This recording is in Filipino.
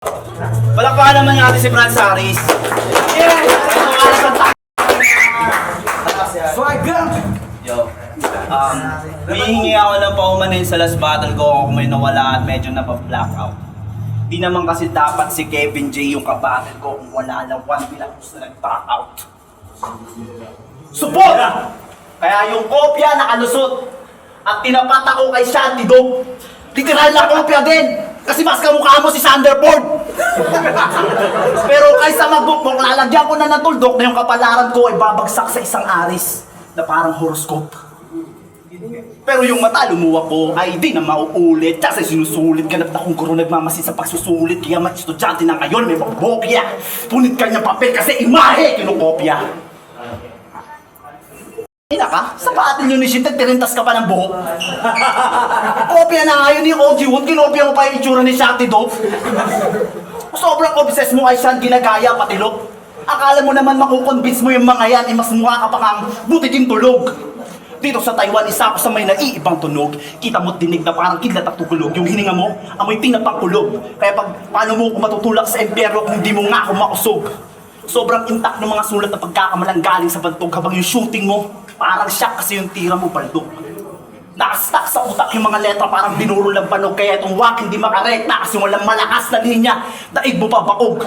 Palakpakan naman natin si Franz Harris. Swagger! Yo. Humihingi ako ng paumanin sa last battle ko kung may nawala at medyo napag-blackout. Di naman kasi dapat si Kevin J yung kabattle ko kung wala lang 1 bilang gusto nag-back out. Support! Kaya yung kopya nakalusot at tinapat ako kay Shanty Dog. Literal na kopya din! Kasi mas kamukha mo si Sanderford! Pero kaysa mag-bookbook, lalagyan ko na ng tuldok na yung kapalaran ko ay babagsak sa isang aris na parang horoscope. Pero yung mata lumuwak ko ay di na mauulit kasi sinusulit. Ganap na kung guro nagmamasid sa pagsusulit. Kaya mga estudyante na ngayon may magbokya. Punit kanyang papel kasi imahe kinukopya. Ina ka? Sa paatin yun ni Shintet, tirintas ka pa ng buhok. Kopya na nga yun ni OG Wood, kinopya mo pa yung itsura ni Shanty Dog. Sobrang obsessed mo kay Shan, ginagaya patilok. Akala mo naman makukonvince mo yung mga yan, mas mukha ka pa kang butiking tulog. Dito sa Taiwan, isa ako sa may naiibang tunog. Kita mo't dinig na parang kidlat at tukulog. Yung hininga mo, amoy tinapang kulog. Kaya paano mo ako matutulak sa impyerno kung di mo nga ako makusog? Sobrang intact ng mga sulat na pagkakamalang galing sa bantog habang yung shooting mo, parang shock kasi yung tira mo baldok. Nakastack sa utak yung mga letra parang binuro lang panog. Kaya itong wak hindi makarekta kasi walang malakas na linya. Daig mo pa bakog.